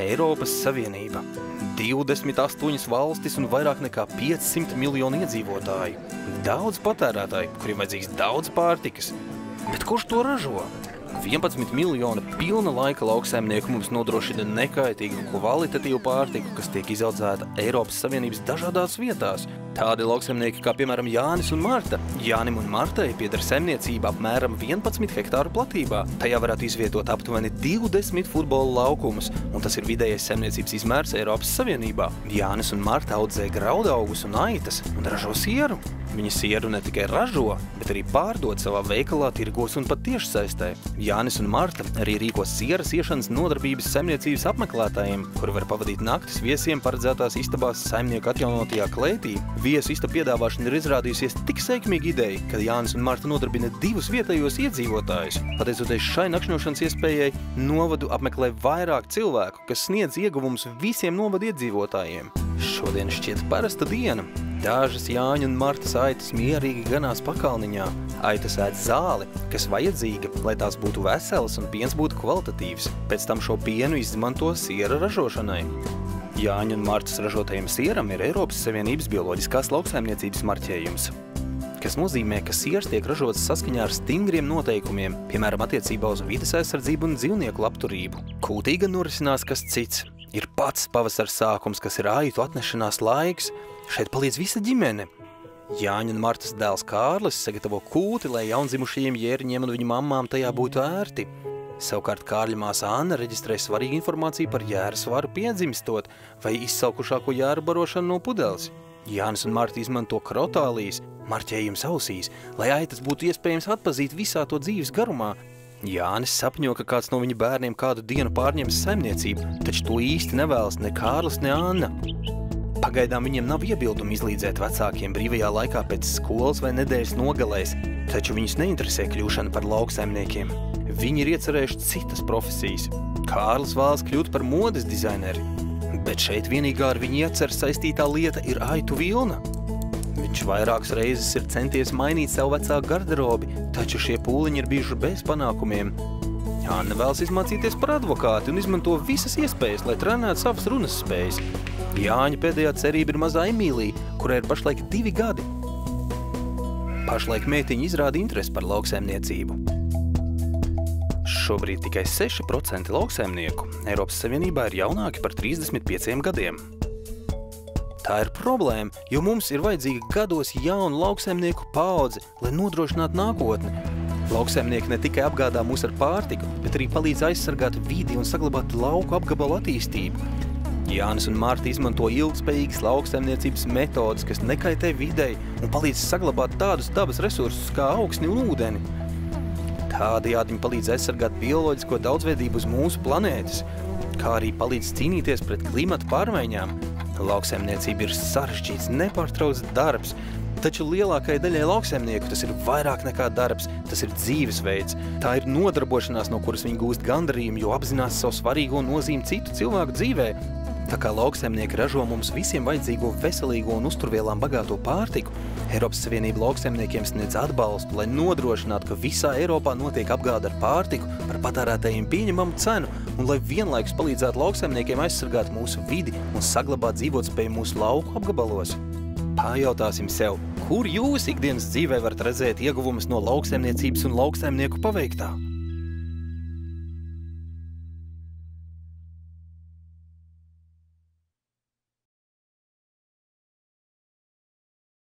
Eiropas Savienība. 28 valstis un vairāk nekā 500 miljonu iedzīvotāju. Daudz patērētāju, kuriem vajadzīgs daudz pārtikas. Bet kurš to ražo? 11 miljoni pilna laika lauksaimnieku mums nodrošina nekaitīgu kvalitatīvu pārtiku, kas tiek izaudzēta Eiropas Savienības dažādās vietās. Tādi lauksaimnieki kā piemēram Jānis un Marta. Jānim un Martai pieder saimniecība apmēram 11 hektāru platībā. Tajā varētu izvietot aptuveni 20 futbola laukumus, un tas ir vidējais saimniecības izmērs Eiropas Savienībā. Jānis un Marta audzē graudaugus un aitas un ražo sieru. Viņi sieru ne tikai ražo, bet arī pārdod savā veikalā, tirgos un pat tiešsaistē. Jānis un Marta arī rīko sieras iešanas nodarbības saimniecības apmeklētājiem, kuri var pavadīt naktis viesiem paredzētās istabās saimnieku atjaunotajā klētī. Viesu istabu piedāvāšana ir izrādījusies tik sekmīga ideja, ka Jānis un Marta nodarbina 2 vietējos iedzīvotājus. Pateicoties šai nakšņošanas iespējai, novadu apmeklē vairāk cilvēku, kas sniedz ieguvumus visiem novadu iedzīvotājiem. Šodien šķiet parasta diena. Dažas Jāņa un Martas aitas mierīgi ganās pakalniņā. Aitas ēd zāli, kas vajadzīga, lai tās būtu veselas un piens būtu kvalitatīvs. Pēc tam šo pienu izmanto siera ražošanai. Jāņa un Martas ražotajam sieram ir Eiropas Savienības bioloģiskās lauksaimniecības marķējums, kas nozīmē, ka siers tiek ražots saskaņā ar stingriem noteikumiem, piemēram, attiecībā uz vides aizsardzību un dzīvnieku labturību. Kūtī gan norisinās kas cits. Ir pats pavasara sākums, kas ir aitu atnešanās laiks. Šeit palīdz visa ģimene. Jāņa un Martas dēls Kārlis sagatavo kūti, lai jaundzimušajiem jēriņiem un viņu mammām tajā būtu ērti. Savukārt Kārļa māsa Anna reģistrē svarīgu informāciju par jēra svaru piedzimstot vai izsalkušāko jēru barošanu no pudeles. Jānis un Marta izmanto krotālijas, marķējums ausīs, lai aitas būtu iespējams atpazīt visā to dzīves garumā. Jānis sapņo, ka kāds no viņa bērniem kādu dienu pārņems saimniecību, taču to īsti nevēlas ne Kārlis, ne Anna. Pagaidām viņiem nav iebildumi izlīdzēt vecākiem brīvajā laikā pēc skolas vai nedēļas nogalēs, taču viņus neinteresē kļūšana par lauksaimniekiem. Viņi ir iecerējuši citas profesijas. Kārlis vēlas kļūt par modes dizaineri, bet šeit vienīgā ar viņu ieceru saistītā lieta ir aitu vilna. Viņš vairākas reizes ir centies mainīt savu vecāku garderobi, taču šie pūliņi ir bijuši bez panākumiem. Anna vēlas izmācīties par advokāti un izmanto visas iespējas, lai trenētu savas runas spējas. Jāņa pēdējā cerība ir mazā Emīlija, kurai ir pašlaik 2 gadi. Pašlaik meitiņa izrāda interesi par lauksaimniecību. Šobrīd tikai 6% lauksaimnieku Eiropas Savienībā ir jaunāki par 35 gadiem. Tā ir problēma, jo mums ir vajadzīga gados jauna lauksaimnieku paudze, lai nodrošinātu nākotni. Lauksaimnieki ne tikai apgādā mūs ar pārtiku, bet arī palīdz aizsargāt vidi un saglabāt lauku apgabalu attīstību. Jānis un Marta izmanto ilgspējīgas lauksaimniecības metodas, kas nekaitē videi un palīdz saglabāt tādus dabas resursus kā augsni un ūdeni. Tādējādi viņi palīdz aizsargāt bioloģisko daudzveidību uz mūsu planētas, kā arī palīdz cīnīties pret klimata pārmaiņām. Lauksaimniecība ir sarežģīts, nepārtraukts darbs, taču lielākajai daļai lauksaimnieku tas ir vairāk nekā darbs, tas ir dzīvesveids. Tā ir nodarbošanās, no kuras viņi gūst gandarījumu, jo apzinās savu svarīgo nozīmi citu cilvēku dzīvē. Tā kā lauksaimnieki ražo mums visiem vajadzīgo veselīgo un uzturvielām bagāto pārtiku, Eiropas Savienība lauksaimniekiem sniedz atbalstu, lai nodrošinātu, ka visā Eiropā notiek apgāde ar pārtiku par patērētājiem pieņemamu cenu un lai vienlaikus palīdzētu lauksaimniekiem aizsargāt mūsu vidi un saglabāt dzīvotspēju mūsu lauku apgabalos. Pajautāsim sev, kur jūs ikdienas dzīvē varat redzēt ieguvumus no lauksaimniecības un lauksaimnieku paveiktā?